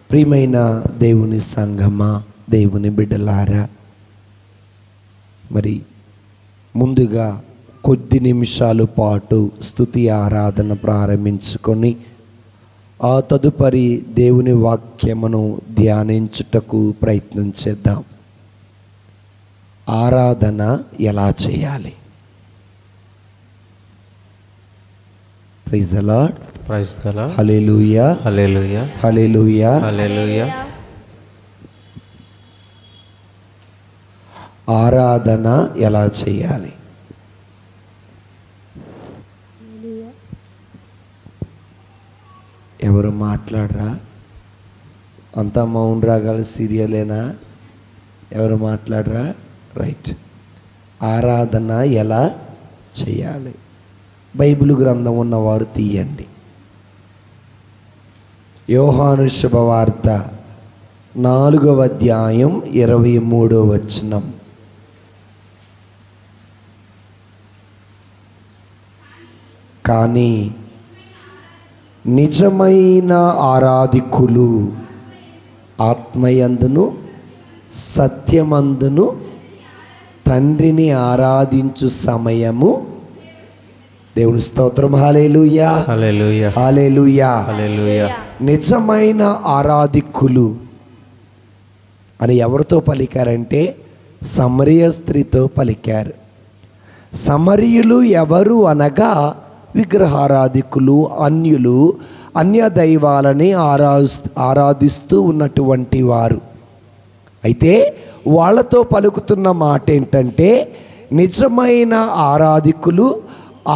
ప్రియమైన దేవుని సంఘమా, దేవుని బిడ్డలారా, మరి ముందుగా కొద్ది నిమిషాల పాటు స్తుతి ఆరాధన ప్రారంభించుకొని ఆ తదుపరి దేవుని వాక్యమును ధ్యానించుటకు ప్రయత్నం చేద్దాం. ఆరాధన ఎలా చేయాలి? Praise the Lord. Praise the Lord. Hallelujah, hallelujah, hallelujah, hallelujah. ఆరాధన ఎలా చేయాలి? ఎవరు మాట్లాడరా? అంతా మౌన్ రాగాల సీరియలేనా? ఎవరు మాట్లాడరా? రైట్. ఆరాధన ఎలా చేయాలి? బైబిల్ గ్రంథం ఉన్నవారు తీయండి. యోహాను శుభవార్త 4వ అధ్యాయం 23వ వచనం. కానీ నిజమైన ఆరాధికులు ఆత్మయందును సత్యమందును తండ్రిని ఆరాధించు సమయము. దేవుని స్తోత్రం. హల్లెలూయా, హల్లెలూయా, హల్లెలూయా, హల్లెలూయా. నిజమైన ఆరాధికులు అని ఎవరితో పలికారంటే సమరయ స్త్రీతో పలికారు. సమరయులు ఎవరు అనగా విగ్రహారాధికులు, అన్యులు, అన్య దైవాలని ఆరాధిస్తూ ఉన్నటువంటి వారు. అయితే వాళ్ళతో పలుకుతున్న మాట ఏంటంటే నిజమైన ఆరాధికులు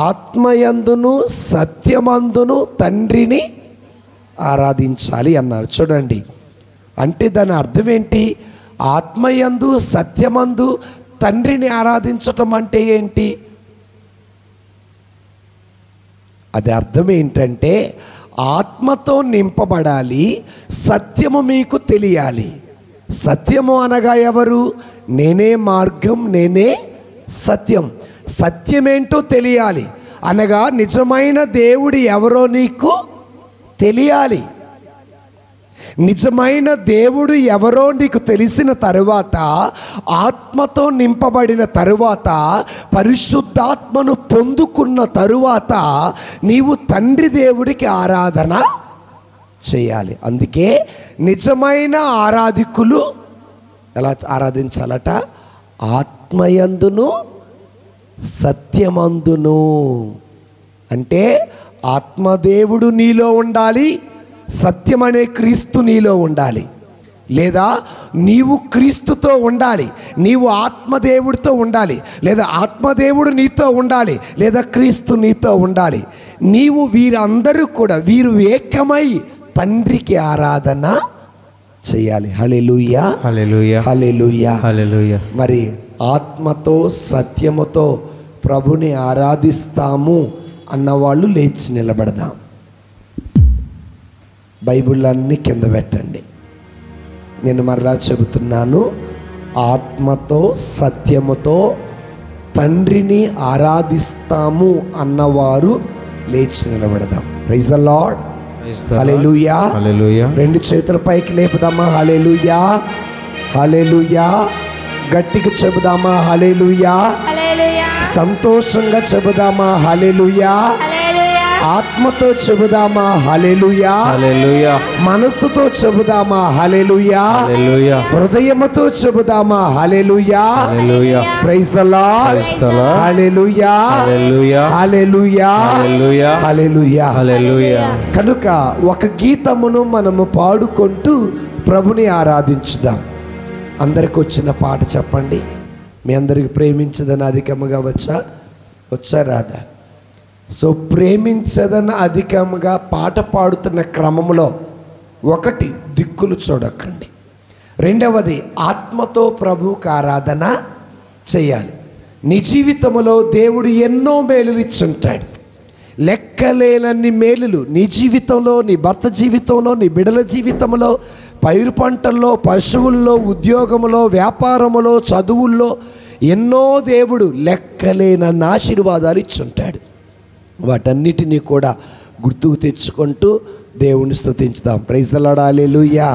ఆత్మయందును సత్యమందును తండ్రిని ఆరాధించాలి అన్నారు. చూడండి, అంటే దాని అర్థం ఏంటి? ఆత్మయందు సత్యమందు తండ్రిని ఆరాధించటం అంటే ఏంటి? అది అర్థం ఏంటంటే ఆత్మతో నింపబడాలి, సత్యము మీకు తెలియాలి. సత్యము అనగా ఎవరు? నేనే మార్గం, నేనే సత్యం. సత్యమేంటో తెలియాలి అనగా నిజమైన దేవుడు ఎవరో నీకు తెలియాలి. నిజమైన దేవుడు ఎవరో నీకు తెలిసిన తరువాత, ఆత్మతో నింపబడిన తరువాత, పరిశుద్ధాత్మను పొందుకున్న తరువాత నీవు తండ్రి దేవుడికి ఆరాధన చేయాలి. అందుకే నిజమైన ఆరాధికులు ఎలా ఆరాధించాలట? ఆత్మయందును సత్యమందును. అంటే ఆత్మదేవుడు నీలో ఉండాలి, సత్యం అనే క్రీస్తు నీలో ఉండాలి. లేదా నీవు క్రీస్తుతో ఉండాలి, నీవు ఆత్మదేవుడితో ఉండాలి, లేదా ఆత్మదేవుడు నీతో ఉండాలి, లేదా క్రీస్తు నీతో ఉండాలి. నీవు వీరందరూ కూడా వీరు ఏకమై తండ్రికి ఆరాధన చేయాలి. హల్లెలూయా, హల్లెలూయా, హల్లెలూయా, హల్లెలూయా. మరి ఆత్మతో సత్యముతో ప్రభుని ఆరాధిస్తాము అన్నవాళ్ళు లేచి నిలబడదాం. బైబిళ్ళన్నీ కింద పెట్టండి. నేను మరలా చెబుతున్నాను, ఆత్మతో సత్యముతో తండ్రిని ఆరాధిస్తాము అన్నవారు లేచి నిలబడదాం. Praise the Lord. Hallelujah, hallelujah. రెండు చేతుల పైకి లేపుదామా? హల్లెలూయా, హల్లెలూయా. గట్టిగా చెబుదామా? హల్లెలూయా. సంతోషంగా చెబుదామా? హల్లెలూయా. ఆత్మతో చెబుదామా? హల్లెలూయా. హల్లెలూయా. మనసుతో చెబుదామా? హల్లెలూయా. హల్లెలూయా. హృదయముతో చెబుదామా? Hallelujah. Hallelujah. Praise the Lord. Praise the Lord. Hallelujah, hallelujah, hallelujah, hallelujah, hallelujah. Hallelujah. కనుక ఒక గీతమును మనము పాడుకుంటూ ప్రభుని ఆరాధించుదాం. అందరికి వచ్చిన పాట చెప్పండి. మీ అందరికి ప్రేమించదని అధికముగా వచ్చా రాదా? సో ప్రేమించదని అధికముగా పాట పాడుతున్న క్రమంలో ఒకటి, దిక్కులు చూడకండి. రెండవది, ఆత్మతో ప్రభువుకు ఆరాధన చేయాలి. నీ జీవితంలో దేవుడు ఎన్నో మేలులు ఇచ్చుంటాడు. లెక్కలేనన్ని మేలులు నీ జీవితంలో, నీ భర్త జీవితంలో, నీ బిడ్డల జీవితంలో, పైరు పంటల్లో, పశువుల్లో, ఉద్యోగంలో, వ్యాపారములో, చదువుల్లో ఎన్నో దేవుడు లెక్కలేనన్న ఆశీర్వాదాలు ఇచ్చుంటాడు. వాటన్నిటినీ కూడా గుర్తుకు తెచ్చుకుంటూ దేవుని స్తుతించుదాం. Praise the Lord. హల్లెలూయా.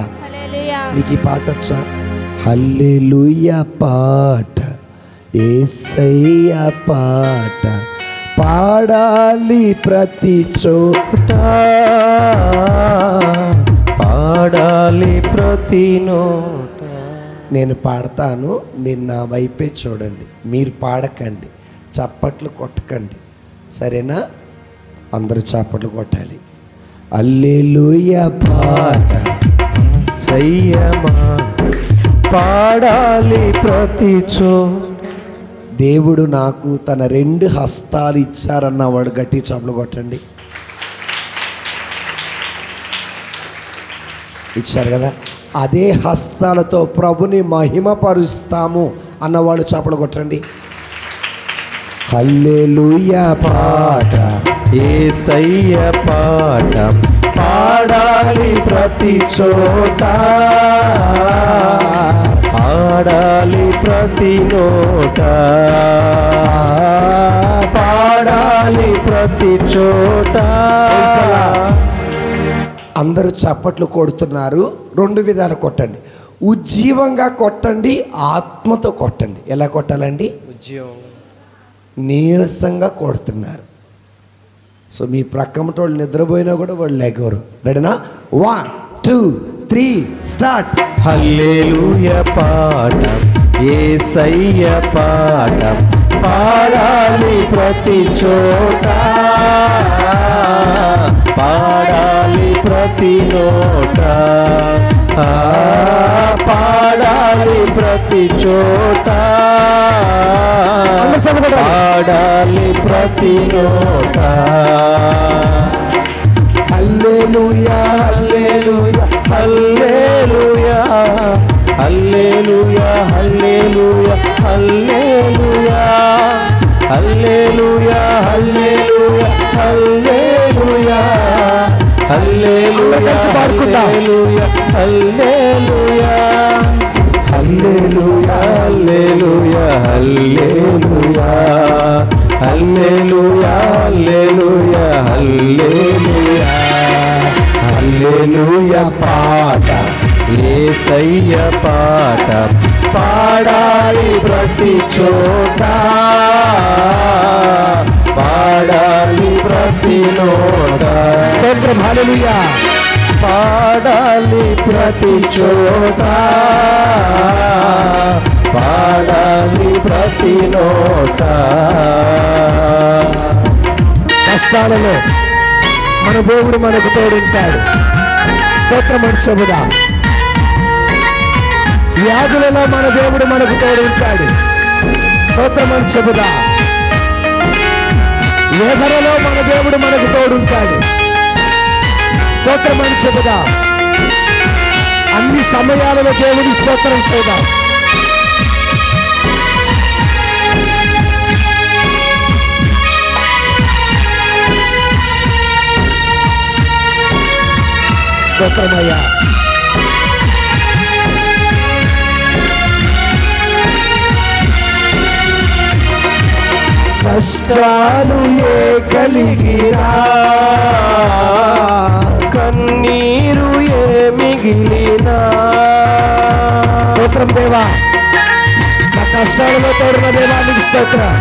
మీకు ఈ పాట వచ్చా? హల్లెలూయా పాట, యేసయ్య పాట పాడాలి ప్రతి చోట, పాడాలి ప్రతి నోట. నేను పాడతాను, మీరు నా వైపే చూడండి. మీరు పాడకండి, చప్పట్లు కొట్టకండి, సరేనా? అందరూ చప్పట్లు కొట్టాలి. హల్లెలూయా పాట, సయ్యమా పాడాలి ప్రతి చోట. దేవుడు నాకు తన 2 హస్తాలు ఇచ్చారన్నవాడు గట్టి చప్పట్లు కొట్టండి. ఇచ్చారు కదా, అదే హస్తాలతో ప్రభుని మహిమపరుస్తాము అన్నవాడు చప్పట్లు కొట్టండి. హల్లెలూయా పాట, యేసయ్య పాట పాడాలి ప్రతి చోట, పాడాలి ప్రతి నోట, పాడాలి ప్రతి చోట. అందరూ చప్పట్లు కొడుతున్నారు. 2 విధాలు కొట్టండి. ఉజ్జీవంగా కొట్టండి, ఆత్మతో కొట్టండి. ఎలా కొట్టాలండి? నీరసంగా కొడుతున్నారు. సో మీ ప్రక్కమట వాళ్ళు నిద్రపోయినా కూడా వాళ్ళు లేకరు. రెడీనా? 1 2 3 స్టార్ట్. హల్లెలూయా పాట, యేసయ్య పాట పాడాలి ప్రతి చోట, పాడాలి ప్రతి నోట, పాడాలి ప్రతి చోట, పాడాలి ప్రతి నోట. హల్లెలూయా hallelujah hallelujah hallelujah hallelujah hallelujah hallelujah hallelujah hallelujah హల్లెలూయా. కలిసి పాడుకుందాం. హల్లెలూయా hallelujah hallelujah hallelujah hallelujah hallelujah hallelujah hallelujah హల్లెలూయా పాట, యేసయ్య పాట పాడాలి ప్రతి చోట, పాడాలి ప్రతి నోట. స్తోత్రం. హల్లెలూయా. పాడాలి ప్రతి చోట, పాడాలి ప్రతి నోట. కష్టాలలో మన దేవుడు మనకు తోడుంటాడు. స్తోత్రం అని చెబుదాం. వ్యాధులలో మన దేవుడు మనకు తోడుంటాడు. స్తోత్రం అని చెబుదాం. వేదనలో మన దేవుడు మనకు తోడుంటాడు. స్తోత్రం అని చెబుదాం. అన్ని సమయాలలో దేవుడి స్తోత్రం చేద్దాం. స్తోత్రమయ్యా. కష్టాలు ఏ కలిగినా, కన్నీరు ఏ మిగిలినా. స్తోత్రం దేవా. నా కష్టాలలో తోడున్న దేవా నీకు స్తోత్రం.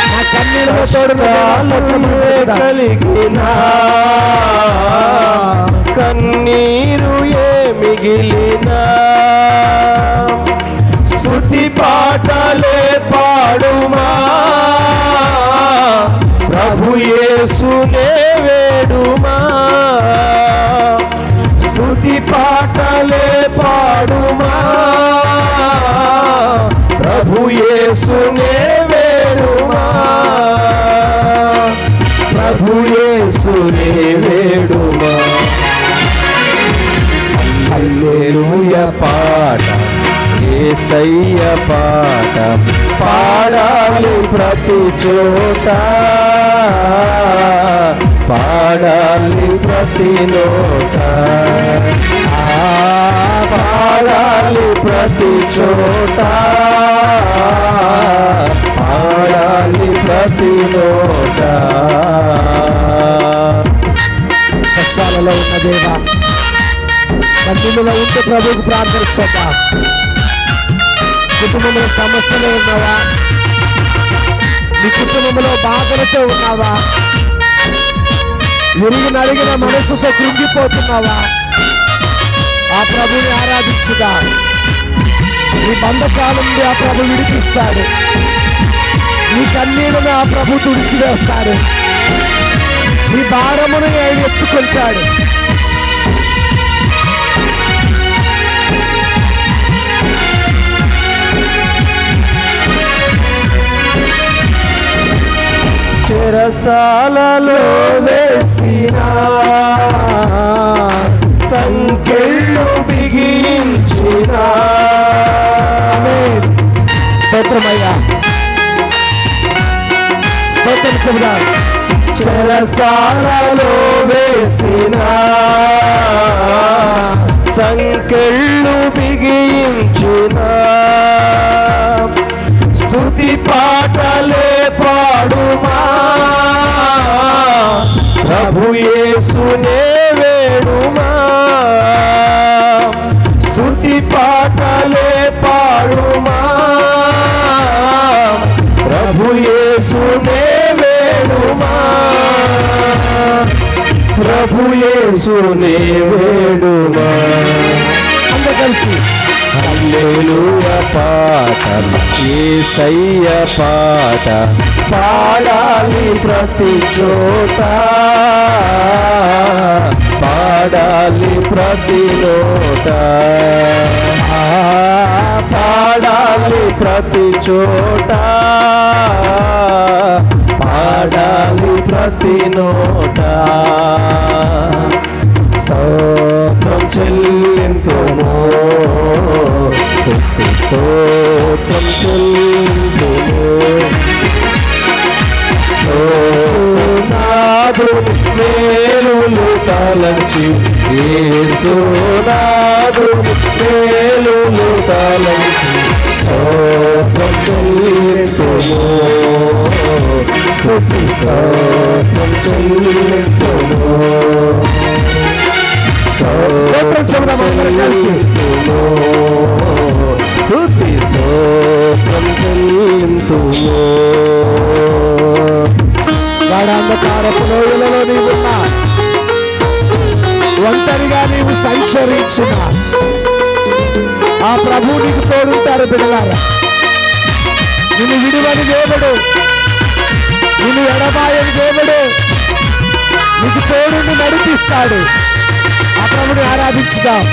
నా కన్నీళ్ళలో తోడున్న దేవా స్తోత్రం. కలిగినా, కన్నీరు ఏ మిగిలినా. స్తుతి పాటలే పాడుమా, ప్రభు యేసునే వేడుమా. స్తుతి పాటలే పాడుమా, ప్రభు యేసునే వేడుమా, ప్రభు యేసునే వేడుమా. హల్లెలూయా పాట, యేసయ్య పాట పాడాలి ప్రతి చోట, పాడాలి ప్రతి నోట, పాడాలి ప్రతి చోట, పాడాలి ప్రతి నోట. కష్టాలలో దేవా, కన్నీళ్ళలో ఉంటే ప్రభువుకు ప్రార్థన చేద్దాం. కుటుంబంలో సమస్యలు ఉన్నావా? నీ కుటుంబంలో బాధలతో ఉన్నావా? ఎరుగు నడిగిన మనసుతో కృంగిపోతున్నావా? ఆ ప్రభుని ఆరాధించుగా. నీ బంధకాల నుండి ఆ ప్రభు విడిపిస్తాడు. నీ కన్నీళ్ళను ఆ ప్రభు తుడిచివేస్తాడు. నీ భారమును ఆయన ఎత్తుకుంటాడు. చెరసాలలో వేసిన సంకెళ్ళు బిగించిన. ఆమేన్. స్తోత్రమయ్యా, స్తోత్రం చెబుదాం. చెరసాలలో వేసిన సంకెళ్ళు బిగించిన. స్తుతి పాటలే పాడుమా, ప్రభు యేసునే వేడుమా. స్తుతి పాటలే పాడుమా, ప్రభు యేసునే వేడుమా. ప్రభు యేసునే వేడుమా. అందరూ కలిసి హల్లెలూయా పాట, యేసయ్య పాట పాడాలి ప్రతి చోట, పాడాలి ప్రతి నోట. పాడాలి ప్రతి చోట, పాడాలి ప్రతి నోట. స్తోత్రం చెల్లింతుము, స్తోత్రం చెల్లింతుము. యేసునాథుని మేలులు తలంచి, యేసునాథుని మేలులు తలంచి స్తోత్రం చెల్లింతుము. స్తుతి స్తోత్రం చెల్లింతుము. స్తోత్రం చెబుదాం అందరూ కలిసి. స్తుతి స్తోత్రం చెల్లింతుము. వాడ అంధకారపు లోయలలో నీవున్నా, ఒంటరిగా నీవు సంచరించిన ఆ ప్రభు నీకు తోడుంటారు. బిడ్డలారా, నిన్ను విడువని దేవుడు, నిన్ను ఎడబాయని దేవుడు, నీకు తోడుని నడిపిస్తాడు. ఆ ప్రభుని ఆరాధించుదాం.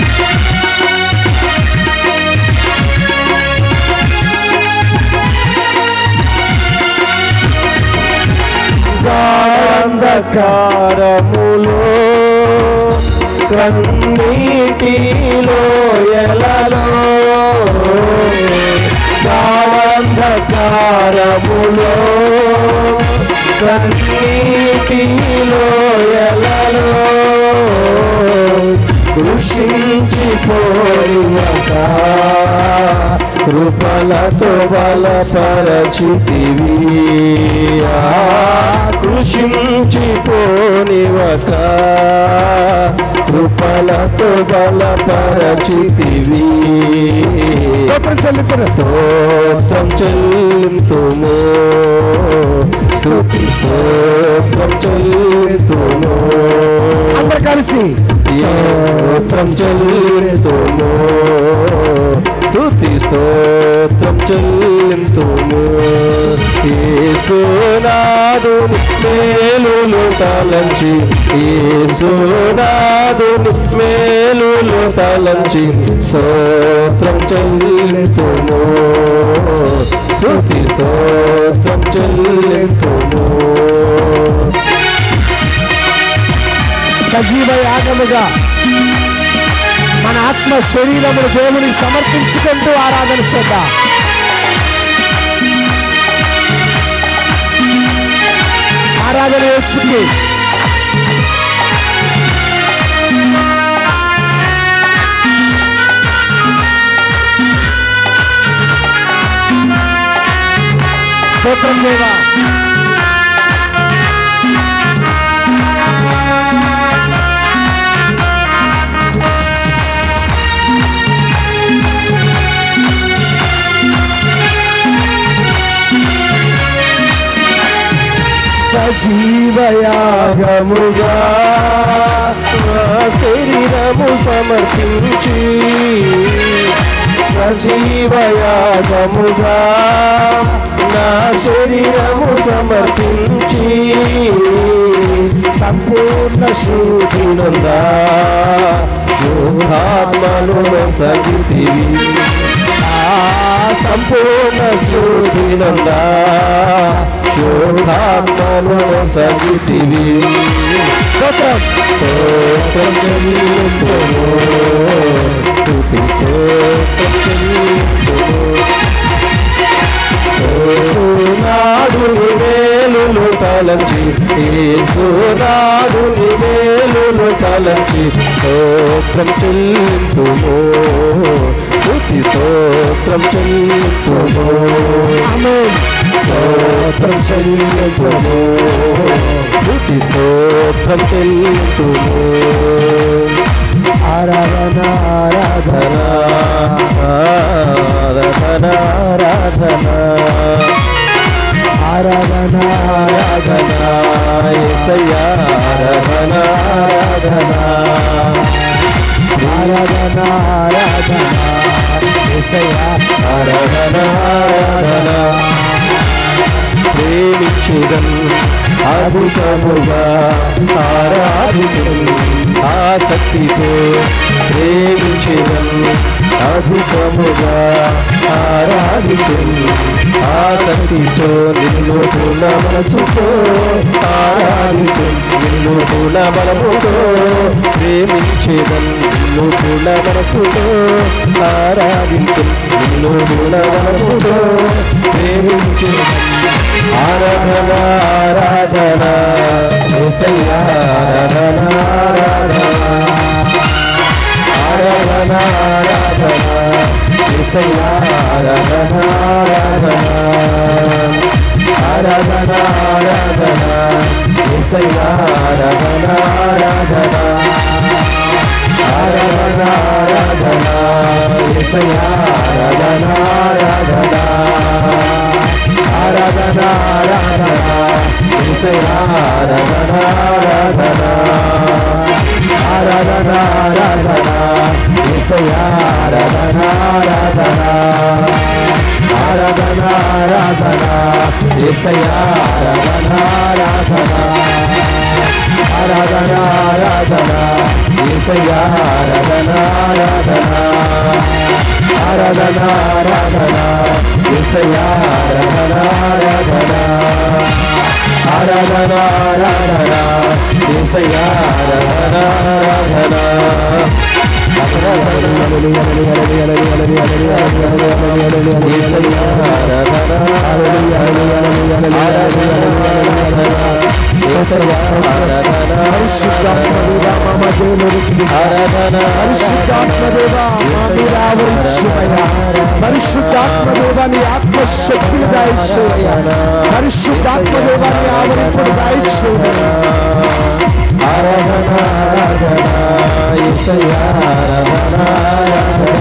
అంధకారములో కన్నీటిలో ఎలలో, అంధకారములో కన్నీటిలో ఎలలో కృషించిపోయాక కృపలతో బలపరచితివి. కృషించిపోనివక కృపలతో బలపరచితివి. స్తోత్రం చెల్లింతును. స్తోత్రం చెల్లింతుము. స్తుతి స్తోత్రం చెల్లింతుము. అందరూ కలిసి స్తోత్రం చెల్లింతుము. స్తుతి స్తోత్రం చెల్లింతుము. యేసునాథుని మేలులు తలంచి, యేసునాథుని మేలులు తలంచి స్తోత్రం చెల్లింతుము. స్తుతి స్తోత్రం చెల్లింతుము. సజీవ యాగముగా మన ఆత్మ శరీరమును దేవునికి సమర్పించుకుంటూ ఆరాధన చేద్దాం. ఆరాధన యేసుకి. స్తోత్రం దేవా. సజీవయాగముగా నా శరీరము సమర్పించి సజీవయాగముగా నా శరీరము సమర్పించి సంపూర్ణ శుద్ధి నొందా శుద్ధాత్మను సగితివి సంపూర్ణ శుద్ధి నొందా శుద్ధాత్మను సగితివి స్తోత్రం చెల్లింతుము స్తుతి స్తోత్రం చెల్లింతుము యేసునాథుని మేలులు తలంచి యేసునాథుని మేలులు తలంచి స్తోత్రం చెల్లింతుము స్తుతి స్తోత్రం చెల్లింతుము ఆమేన్ స్తోత్రం చెల్లింతుము స్తుతి స్తోత్రం చెల్లింతుము ఆరాధన ఆరాధన ఆరాధన ఆరాధన ఆరాధన ఆరాధన యేసయ్యా ఆరాధన ఆరాధన ఆరాధన ఆరాధన యేసయ్యా ఆరాధన ఆరాధన ప్రేమించుదం అద్భుతముగా ఆరాధించుదం ఆసక్తితో ప్రేమించుదం అద్భుతముగా ఆరాధించుదం ఆసక్తితో నిన్ను పూర్ణ మనసుతో ఆరాధించుదం నిన్ను పూర్ణ బలముతో ప్రేమించుదం నిన్ను పూర్ణ మనసుతో ఆరాధించుదం నిన్ను పూర్ణ బలముతో ప్రేమించుదం ఆరాధన ఆరాధన యేసయ్యా ఆరాధన ఆరాధన ఆరాధన యేసయ్యా ఆరాధన ఆరాధన ఆరాధన యేసయ్యా ఆరాధన ఆరాధన ఆరాధన ఆరాధన యేసయ్యా ఆరాధన ఆరాధన ఆరాధన ఆరాధన యేసయ్యా ఆరాధన ఆరాధన ఆరాధన ఆరాధన యేసయ్యా ఆరాధన ఆరాధన ఆరాధన ఆరాధన యేసయ్యా ఆరాధన ఆరాధన ఆరాధన ఆరాధన యేసయ్యా ఆరాధన ఆరాధన ఆరాధన ఆరాధన యేసయ్యా ఆరాధన ఆరాధన ఆరాధన ఆరాధన యేసయ్యా ఆరాధన ఆరాధన పరిశుద్ధాత్మదేవాన్ని ఆత్మశక్తిని దాయిచేయ పరిశుద్ధాత్మదేవాన్ని ఆవరింపుడు దాయిచేయ ఆరాధన ఆరాధన యేసయ్యా ఆరాధన ఆరాధన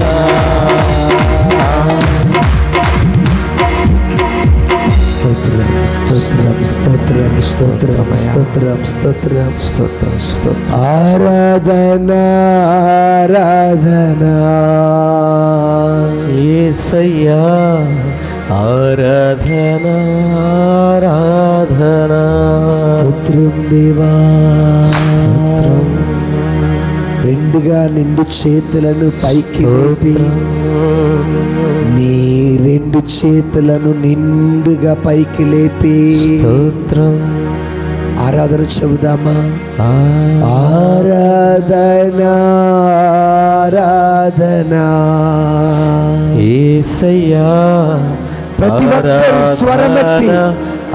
స్తోత్రం స్తోత్రం స్తోత్రం స్తోత్రం స్తోత్రం స్తోత్రం స్తోత్రం స్తోత్రం ఆరాధన ఆరాధన యేసయ్యా ఆరాధన ఆరాధన స్తోత్రం దేవా రెండుగా నిండు చేతులను పైకి లేపి నీ రెండు చేతులను నిండుగా పైకి లేపి స్తోత్రం ఆరాధన చెబుదామా ఆరాధన ఆరాధన యేసయ్యా ప్రతి ఒక్కరు స్వరమెత్తి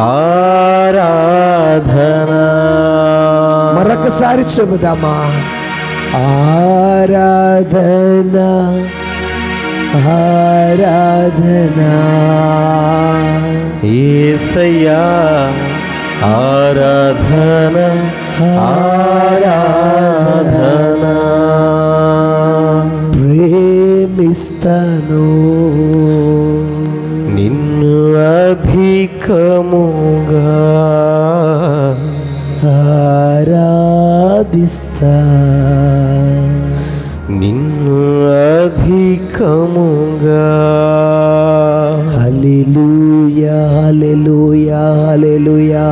ఆరాధన మరొకసారి చెబుదామా ఆరాధన ఆరాధన యేసయ్యా ఆరాధన ఆరాధన ప్రేమిస్తాను నిన్ను అధికముగా నిన్ను అధికముగా. హల్లెలూయా హల్లెలూయా హల్లెలూయా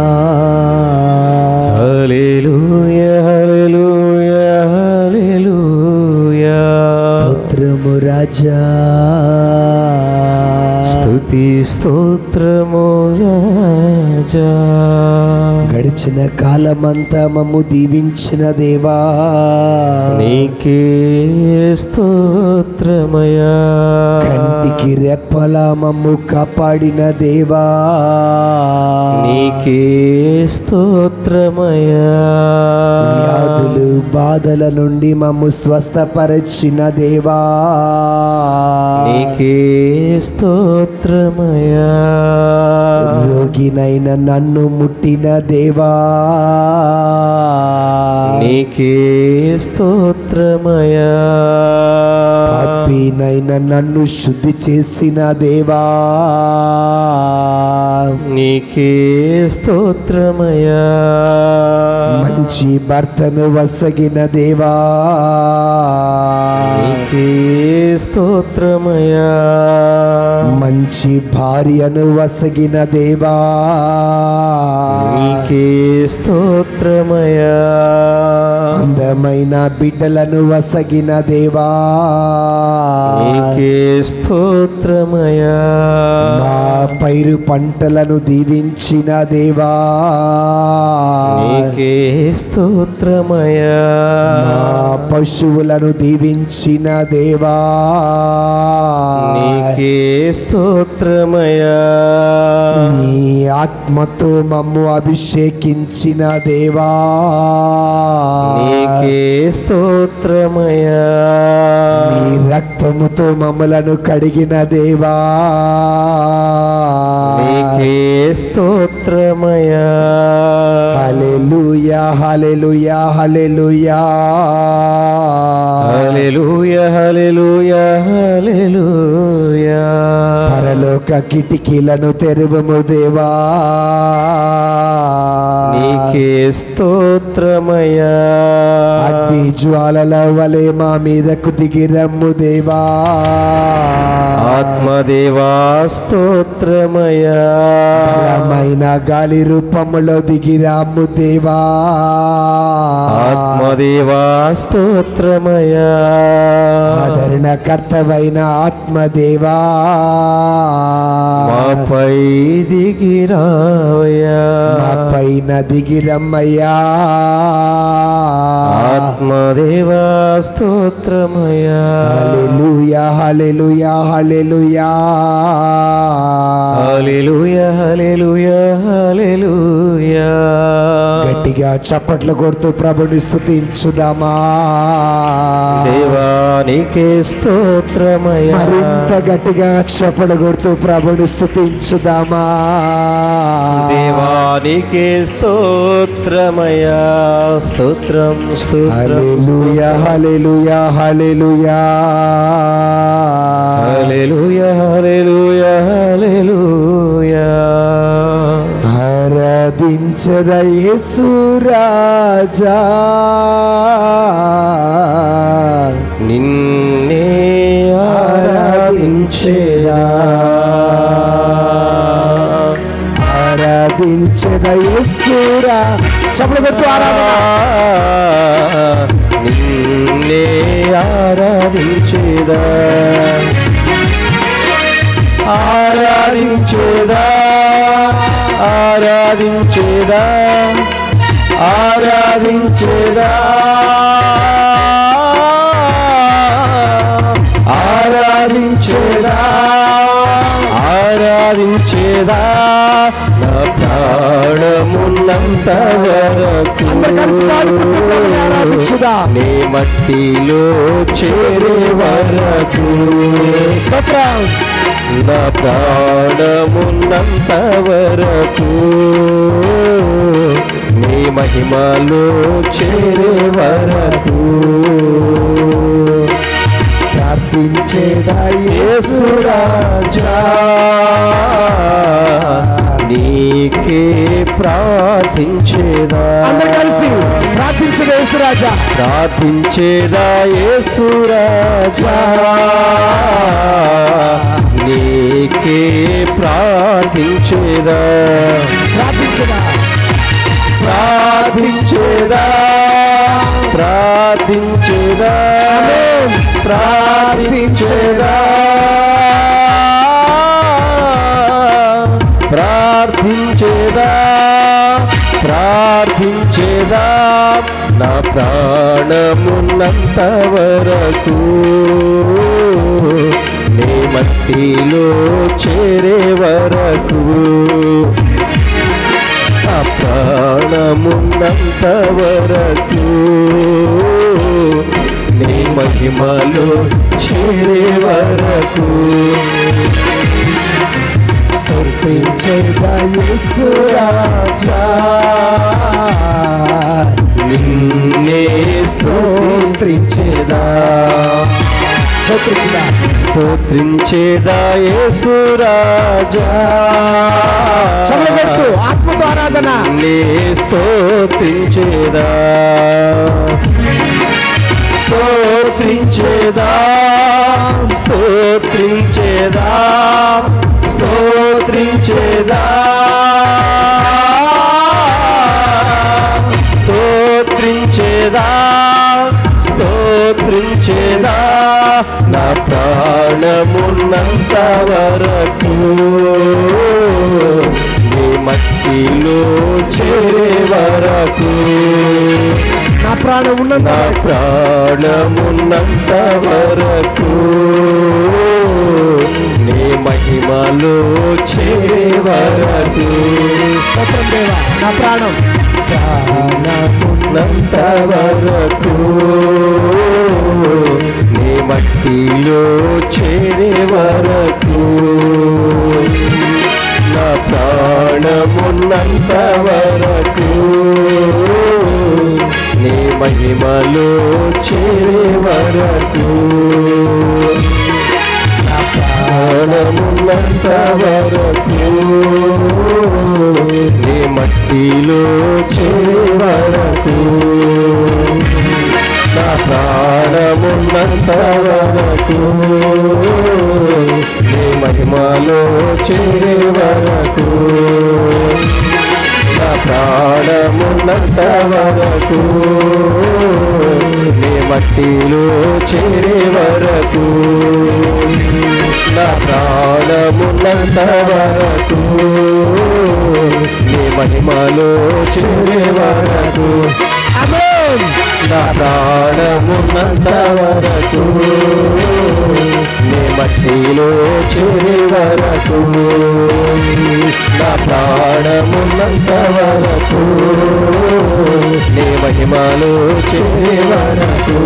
హల్లెలూయా హల్లెలూయా హల్లెలూయా. స్తోత్రము రాజా, స్తుతి స్తోత్రము రాజా. గడిచిన కాలమంతా మమ్ము దీవించిన దేవా నీకే స్తోత్రమయా. కంటికి రెప్పలా మమ్ము కాపాడిన దేవా నీకే స్తోత్రమయా. వ్యాధులు బాధల నుండి మమ్ము స్వస్థపరచిన దేవా నీకే స్తోత్రమయా. రోగినైన నన్ను ముట్టిన దేవా నీకే స్తోత్రమయా. పాపినైన నన్ను శుద్ధి చేసిన దేవా నీకే స్తోత్రమయా. మంచి భర్తను వసగిన దేవా నీకే స్తోత్రమయా. మంచి భార్యను వసగిన దేవా నీకే స్తోత్రమయా. అందమైన బిడ్డలను వసగిన దేవా నీకే స్తోత్రమయా. మా పైరు పంటలను దీవించిన దేవా నీకే స్తోత్రమయా. మా పశువులను దీవించిన దేవా నీకే స్తోత్రమయా. నీ ఆత్మతో మమ్ము అభిషేకించిన దేవా నీకే స్తోత్రమయా. నీ రక్తముతో మమ్మలను కడిగిన దేవా నీకే స్తోత్రమయా. హల్లెలూయా హల్లెలూయా హల్లెలూయా హల్లెలూయా హల్లెలూయా హల్లెలూయా. పరలోక కిటికీలను తెరువము దేవా నీకే స్తోత్రమయా. అగ్ని జ్వాలల వలె మా మీదకు దిగిరమ్ము దేవా ఆత్మదేవా స్తోత్రమయా. బలమైన గాలి రూపములో దిగిరాము దేవా ఆత్మదేవా స్తోత్రమయా. ఆదరణకర్తవైన ఆత్మదేవా మాపై దిగిరావయ్యా. మా పైన దిగిరమ్మయ్యా ఆత్మదేవా స్తోత్రమయా. హల్లెలూయా హల్లెలూయా హల్లెలూయా హల్లెలూయా హల్లెలూయా హల్లెలూయా. గట్టిగా చప్పట్లు కొడుతూ ప్రభుని స్తుతించుదామా దేవా నీకే స్తోత్రమయా. మరింత గట్టిగా చప్పట్లు కొడుతూ ప్రభుని స్తుతించుదామా దేవా నీకే స్తోత్రమయా. స్తోత్రం స్తోత్రం. హల్లెలూయా హల్లెలూయా హల్లెలూయా హల్లెలూయా హల్లెలూయా హల్లెలూయా. ఆరాధించద యేసు రాజా నిన్నే ఆరాధించేదా ఆరాధించద యేసు చప్పట్లు కొడుతూ ఆరాధన నిన్నే ఆరాధించేదా ఆరాధించేదా ఆరాధించేదా ఆరాధించేదా ఆరాధించేదా ఆరాధించేదా నా ప్రాణమున్నంత వరకు ఆరాధించుదా నీ మట్టిలో చేరే వరకు స్తోత్రం నా ప్రాణమున్నంత వరకు నీ మహిమలో చేరే వరకు ప్రార్థించేదా యేసు రాజా నీకే ప్రార్థించేదా. అందరు కలిసి ప్రార్థించదు యేసురాజా. ప్రార్థించేదా యేసురాజా, నీకే ప్రార్థించేదా. ప్రార్థించదా ప్రార్థించేదా ప్రార్థించేదా ప్రార్థించేదా ప్రార్థించేదా ప్రార్థించేదా నా ప్రాణమున్నంత వరకు నీ మట్టిలో చేరే వరకు నా ప్రాణమున్నంత వరకు నీ మహిమలో చేరే వరకు స్తుతించేదా యేసురాజా, నిన్నే స్తోత్రించేదా. స్తోత్రించేదా స్తోత్రించేదా యేసురాజా. చల్లబెట్టు ఆత్మతో ఆరాధన. నీ స్తోత్రించేదా స్తోత్రించేదా స్తోత్రించేదా స్తోత్రించేదా స్తోత్రించేదా స్తోత్రించేదా నా ప్రాణమున్నంత వరకు నీ మట్టిలో చేరే వరకు నా ప్రాణం ఉన్నంత నా ప్రాణమున్నంత వరకు నీ మహిమలో చేరే వరకు. స్తోత్రం దేవా. నా ప్రాణం ప్రాణమున్నంత వరకు నీ మట్టిలో చేరే వరకు నా ప్రాణమున్నంత వరకు నీ మహిమలో చేరే వరకు నా ప్రాణమున్నంత వరకు నీ మట్టిలో చేరే వరకు నా ప్రాణమున్నంత వరకు నీ మహిమలో చేరే వరకు నా ప్రాణమున్నంత వరకు నీ మట్టిలో చేరే వరకు నా ప్రాణమున్నంత వరకు నీ మహిమలో చేరే వరకు ఆమేన్. నా ప్రాణమున్నంత వరకు నీ మట్టిలో చేరే వరకు నా ప్రాణమున్నంత వరకు నీ మహిమలో చేరే వరకు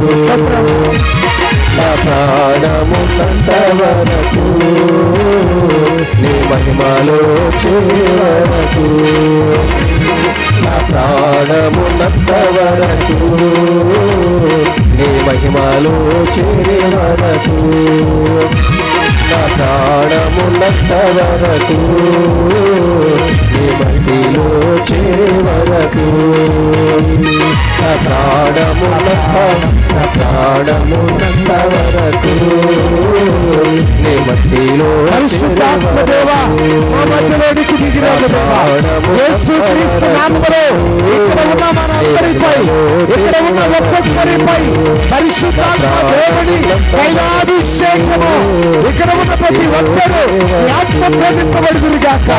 నా ప్రాణమున్నంత వరకు నీ మహిమలో చేరే వరకు నా ప్రాణమున్నంత వరకు నీ మహిమలో చేరే వరకు నా ప్రాణమున్నంత వరకు నీ మట్టిలో చేరే వరకు నా ప్రాణమున్నంత వరకు నీ మట్టిలో పరిశుద్ధాత్మ దేవా, మా మధ్యలోనికి దిగిరాము దేవా. యేసుక్రీస్తు నామములో ఇక్కడ ఉన్న మనందరిపై, ఇక్కడ ఉన్న ఒక్కొక్కరిపై పరిశుద్ధాత్మ దేవుని తైలాభిషేకము, ఇక్కడ ఉన్న ప్రతి ఒక్కరు ఆత్మతో నింపబడుదురుగాక.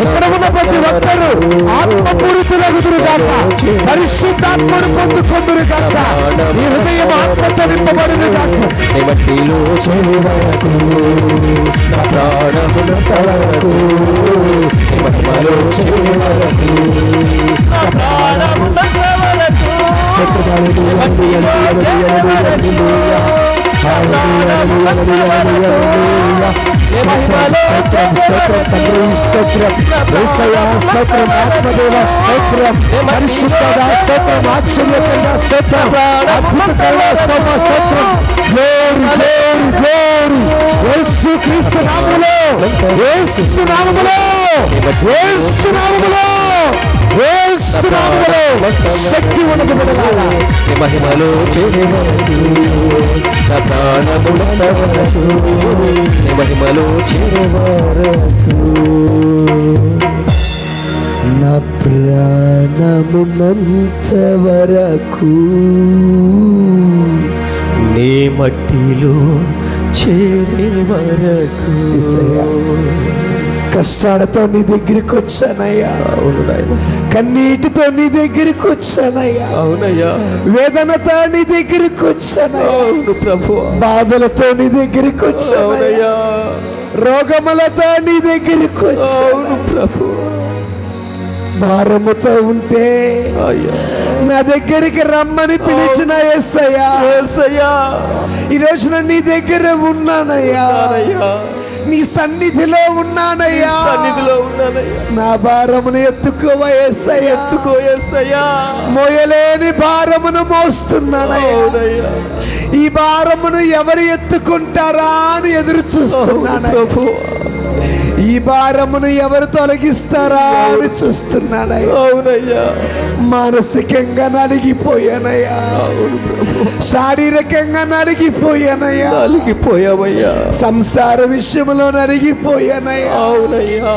ఇక్కడ ఉన్న ప్రతి ఒక్కరు ఆత్మపూరితులగుదురుగాక. పరిశుద్ధాత్మను పొందుకొందురుగాక. నీ హృదయం ఆత్మతో నింపబడునుగాక. నీ మట్టిలో చేరే వరకు నా ప్రాణమున్నంత వరకు నీ మహిమలో చేరే వరకు నా ప్రాణమున్నంత వరకు స్తోత్రం ఆత్మదేవ స్తోత్రం, పరిశుద్ధ స్తోత్రం, ఆశ్చర్యకరణ స్తోత్రం, అద్భుతకరణ స్తోత్రం. Glory glory glory. యేసుక్రీస్తు నామములో, యేసు నామములో యేసు నామములో, యేసు నామములో శక్తి ఉన్నది బిడ్డలారా. నీ మహిమలో చేరే వరకు నా ప్రాణమున్నంత వరకు, నీ మహిమలో చేరే వరకు, నా ప్రాణమున్నంత వరకు నీ మట్టిలో చేరే వరకు. కష్టాలతో నీ దగ్గరికి వచ్చానయ్యా. అవును నాయన. కన్నీటితో నీ దగ్గరికి వచ్చానయ్యా. అవునయ్యా. వేదనతో నీ దగ్గరికి వచ్చానయ్యా. అవును ప్రభు. బాధలతో నీ దగ్గరికి వచ్చానయ్యా. రోగములతో నీ దగ్గరికి వచ్చాను ప్రభు. భారముతో ఉంటే నా దగ్గరికి రమ్మని పిలిచిన యేసయ్యా, ఈ రోజున నీ దగ్గర ఉన్నానయ్యా, నీ సన్నిధిలో ఉన్నానయ్యా. నా భారమును ఎత్తుకోవా యేసయ్యా, ఎత్తుకో యేసయ్యా. మోయలేని భారమును మోస్తున్నానయ్యా. ఈ భారమును ఎవరు ఎత్తుకుంటారా అని ఎదురు చూస్తున్నాను. ఈ భారమును ఎవరు తొలగిస్తారా అని చూస్తున్నానయ్యా. అవునయ్యా. మానసికంగా నలిగిపోయానయ్యా, శారీరకంగా నలిగిపోయానయ్యా, నలిగిపోయావయ్యా. సంసార విషయంలో నలిగిపోయానయ్యా. అవునయ్యా.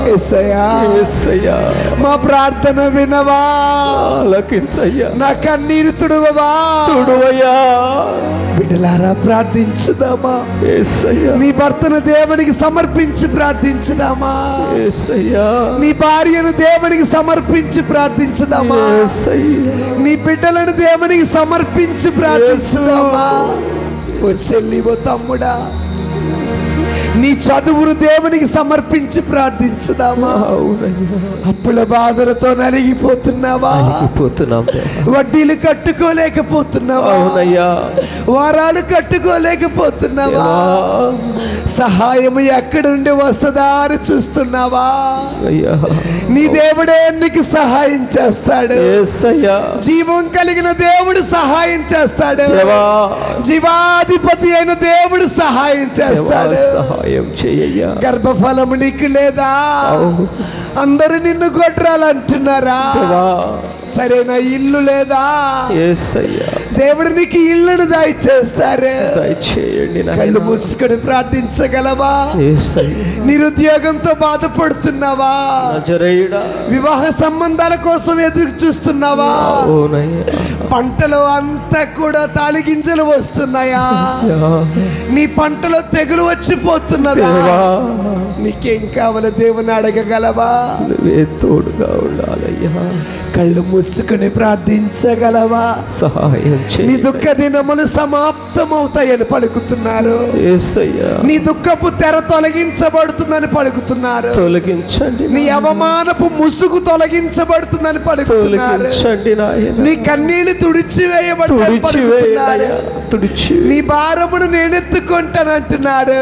యేసయ్యా, యేసయ్యా, మా ప్రార్థన వినవా, ఆలకించయ్యా. నా కన్నీరు తుడువవా. తుడువయ్యా. బిడ్డలారా ప్రార్థించుదామా. యేసయ్యా. నీ భర్తను దేవునికి సమర్పించి ప్రార్థించుదామా. యేసయ్యా. నీ భార్యను దేవునికి సమర్పించి ప్రార్థించుదామా. యేసయ్యా. నీ బిడ్డలను దేవునికి సమర్పించి ప్రార్థించుదామా. ఓ చెల్లి, ఓ తమ్ముడా, నీ చదువును దేవునికి సమర్పించి ప్రార్థించుదామా. అప్పుల బాధలతో నలిగిపోతున్నావా? వడ్డీలు కట్టుకోలేకపోతున్నావా? వారాలు కట్టుకోలేకపోతున్నావా? సహాయం ఎక్కడి నుండి వస్తుందా అని చూస్తున్నావా? నీ దేవుడే నీకు సహాయం చేస్తాడు. జీవం కలిగిన దేవుడు సహాయం చేస్తాడు. జీవాధిపతి అయిన దేవుడు సహాయం చేస్తాడు. గర్భఫలము నీకు లేదా? అందరు నిన్ను కొట్టాలంటున్నారా? సరైన ఇల్లు లేదా? దేవుడు నీకు ఇల్లును దయచేస్తారు. కళ్ళు మూసుకొని ప్రార్థించగలవా? నిరుద్యోగంతో బాధపడుతున్నావా? వివాహ సంబంధాల కోసం ఎదురు చూస్తున్నావా? పంటలో అంతా కూడా తాలిగింజలు వస్తున్నాయా? నీ పంటలో తెగులు వచ్చిపోతున్నదా? నీకేం కావాలో దేవుని అడగగలవా? తోడుగా ఉండాలయ్యా. కళ్ళు మూసుకొని ప్రార్థించగలవా? సహాయం నీ దుఃఖ దినములు సమాప్తమవుతాయని పలుకుతున్నారు. నీ దుఃఖపు తెర తొలగించబడుతుందని పలుకుతున్నారు. తొలగించండి. నీ అవమానపు ముసుగు తొలగించబడుతుందని పలుకుతున్నారు. నీ కన్నీళ్లు తుడిచివేయబడుతుందని పలుకుతున్నారు. నీ భారమును నేనెత్తుకుంటానంటున్నాడు.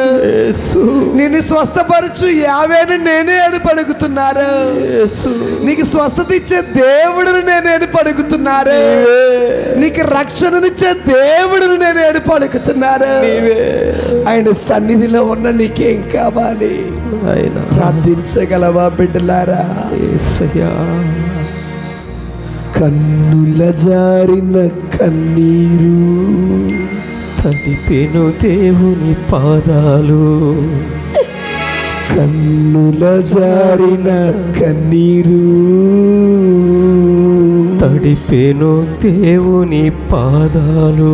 నిన్ను స్వస్థపరచు యావేను నేనే అని పలుకుతున్నారు. నీకు స్వస్థత ఇచ్చే దేవుడును నేనే అని పలుకుతున్నారు. నీకు రక్షణనిచ్చే దేవుడును నేనే అని పలుకుతున్నారు. ఆయన సన్నిధిలో ఉన్న నీకేం కావాలి? ప్రార్థించగలవా బిడ్డలారా? కన్నుల జారిన కన్నీరు తడిపెను దేవుని పాదాలు. కన్నుల జారిన కన్నీరు తడిపెను దేవుని పాదాలు.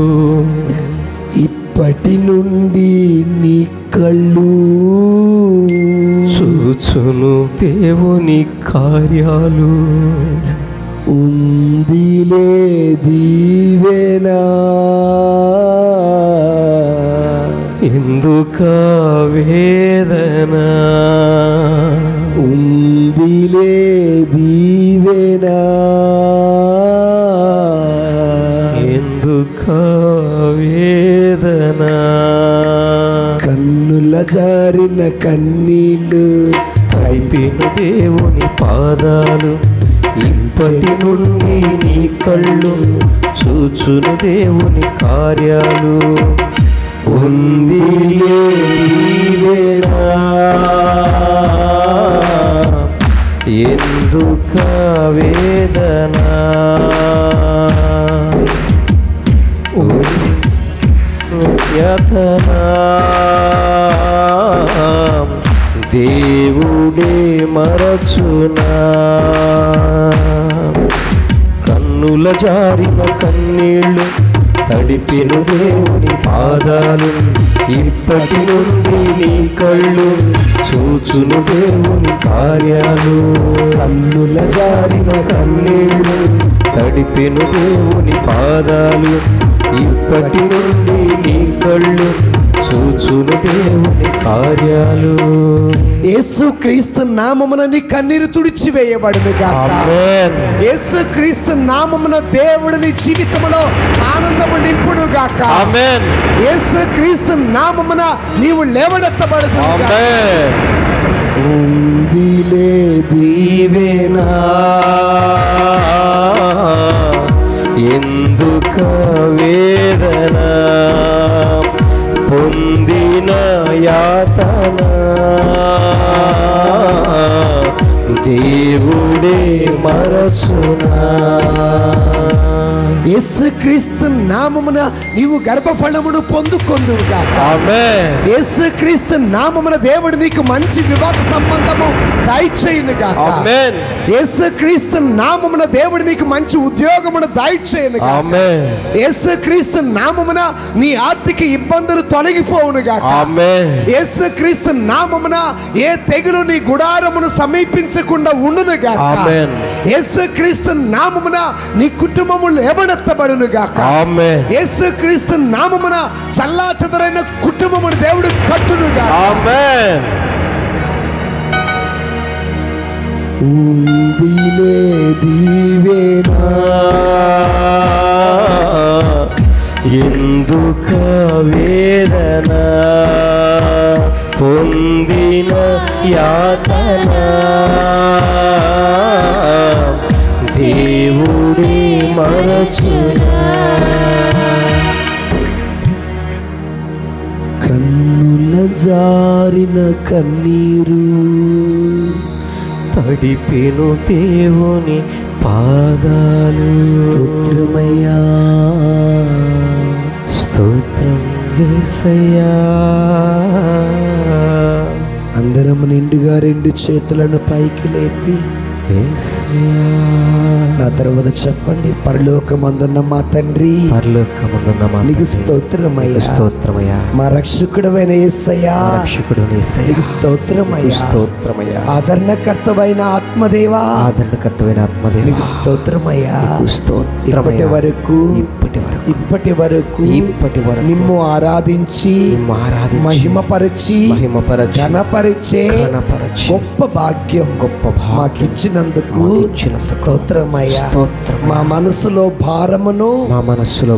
ఇప్పటి నుండి నీ కళ్ళు చూచును దేవుని కార్యాలు. ఉందిలే దీవెనా ఎందుక వేదన. ఉందిలే దీవెనా ఎందుక వేదన. కన్నుల జారిన కన్నీళ్ళు తడిపెను దేవుని పాదాలు. ఇప్పటి నుండి నీ కళ్ళు చూచును దేవుని కార్యాలు. ఉందిలే దీవెనా వేదన యతన దేవుడే మరచునా కన్నుల జారిన కన్నీళ్ళు తడిపెను దేవుని పాదాలు ఇప్పటి నుండి నీ కళ్ళు చూచును దేవుని కార్యాలు కన్నుల జారిన కన్నీళ్ళు తడిపెను దేవుని పాదాలు ఇప్పటి నుండి నీ కళ్ళు చూచును దేవుని కార్యాలు యేసుక్రీస్తు నామమున నీ కన్నీరు తుడిచివేయబడును గాక. ఆమేన్. యేసుక్రీస్తు నామమున దేవుడు నీ జీవితంలో ఆనందము నింపును గాక. ఆమేన్. యేసుక్రీస్తు నామమున నీవు లేవనెత్తబడును గాక. ఆమేన్. ఉందిలే దీవెనా ఎందుక వేదన పొందిన యాతన దేవుడే మరచునా యేసుక్రీస్తు నామమున నీవు గర్భఫలమును పొందుకొందువు గాక. ఆమేన్. యేసుక్రీస్తు నామమున దేవుడు నీకు మంచి వివాహ సంబంధము దయచేయును గాక. ఆమేన్. యేసుక్రీస్తు నామమున దేవుడు నీకు మంచి ఉద్యోగమును దయచేయును గాక. ఆమేన్. యేసుక్రీస్తు నామమున నీ ఆర్థిక ఇబ్బందులు తొలగిపోవును గాక. ఆమేన్. యేసుక్రీస్తు నామమున ఏ తెగులు నీ గుడారమును సమీపించకుండా ఉండును గాక. ఆమేన్. యేసుక్రీస్తు నామమున నీ కుటుంబము లేవనెత్తబడును గాక. ఆమేన్. యేసుక్రీస్తు నామమున చల్లాచెదరైన కుటుంబమును దేవుడు కట్టును గాక. ఆమేన్. ఉందిలే దీవెనా ఎందుక వేదన పొందిన యాతన దేవుడే మరచునా కన్నుల జారిన కన్నీరు తడిపెను దేవుని పాదాలు స్తోత్రమయ్యా స్తోత్రం యేసయ్యా అందరం నిండుగా రెండు చేతులను పైకి లేపి నా తర్వాత చెప్పండి. పరలోకమందున్న మా తండ్రి, పరలోకమందున్న మా నీకు తండ్రి, స్తోత్రమయ్యా. స్తోత్రమయ్యా. మా రక్షకుడవైన యేసయ్యా, రక్షకుడుని యేసయ్యా, నీకు స్తోత్రమయ్యా. స్తోత్రమయ్యా. ఆదరణకర్తవైన ఆత్మదేవా, ఆదరణకర్తవైన ఆత్మదేవా, నీకు స్తోత్రమయ్యా. స్తోత్రమయ్యా. ఇప్పటి వరకు నిమ్ము ఆరాధించి మహిమపరచి ఘనపరిచే గొప్ప భాగ్యం మాకిచ్చినందుకు స్తోత్రమయ్యా. మా మనసులో భారమును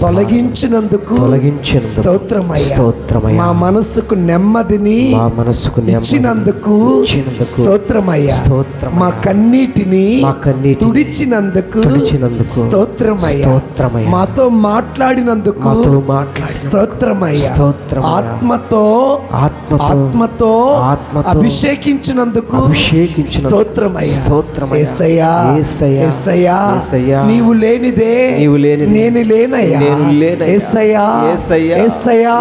తొలగించినందుకు స్తోత్రమయ్యా. మా మనసుకు నెమ్మదిని ఇచ్చినందుకు స్తోత్రమయ్యా. మా కన్నీటిని తుడిచినందుకు స్తోత్రమయ్యా. మాతో మాట్లాడినందుకు స్తోత్రమయ్యా. ఆత్మతో అభిషేకించినందుకు స్తోత్రమయ్యా. యేసయ్యా, యేసయ్యా, నీవు లేనిదే నేను లేనయ్యా. యేసయ్యా, యేసయ్యా,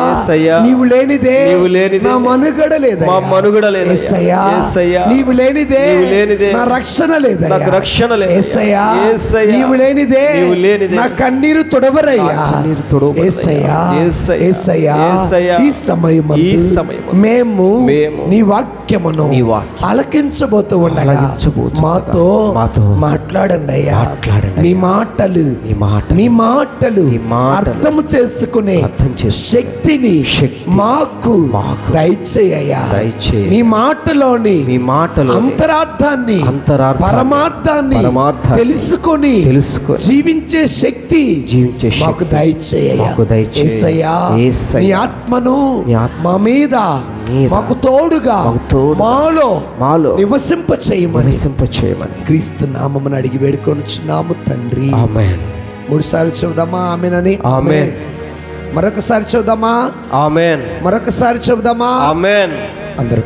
నీవు లేనిదే నా మనుగడ లేదయ్యా. యేసయ్యా, నీవు లేనిదే నా రక్షణ లేదయ్యా. యేసయ్యా, నీవు లేనిదే నా కన్నీరు తొడవరయ్యా. యేసయ్యా, యేసయ్యా, ఈ సమయమందు మేము నీ వాక్యమును ఆలకించబోతూ ఉండగా మాతో మాట్లాడండి అయ్యా. నీ మాటలు అర్థం చేసుకునే శక్తిని మాకు దయచేయ్యా. నీ మాటలోని అంతరార్థాన్ని పరమార్థాన్ని తెలుసుకొని జీవించే శక్తి మాకు దయచేయ్యా. యేసయ్యా, నీ ఆత్మను మా మీద మాకు తోడుగా మాలో నివసింప చేయమని క్రీస్తు నామమున అడిగి వేడుకొనుచున్నాము తండ్రి. ఆమేన్. 3 సార్లు చెబుదామా ఆమేనని? ఆమేన్. మరొకసారి చెబుదామా? ఆమేన్. మరొకసారి చెబుదామా? ఆమేన్. అందరూ